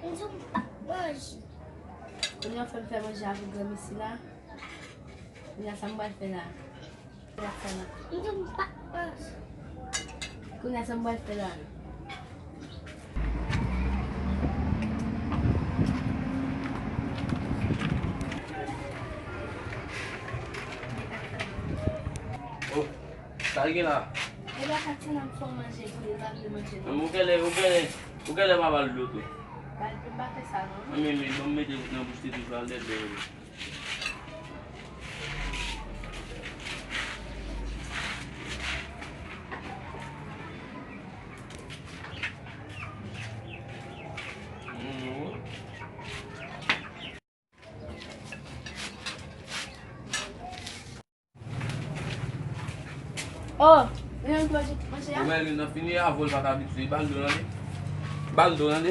Quando eu fui manger o gramici lá, minha samba foi lá. Quando samba foi lá. Oh, tá aqui lá. Ele vai estar não for manger, ele vai manger. O que ele vai valer luto? Vai bater essa não? Vamos meter na busca do valer dele. Oh, eu não pode manger. Como ele não finir a volta para habituar baldona, né?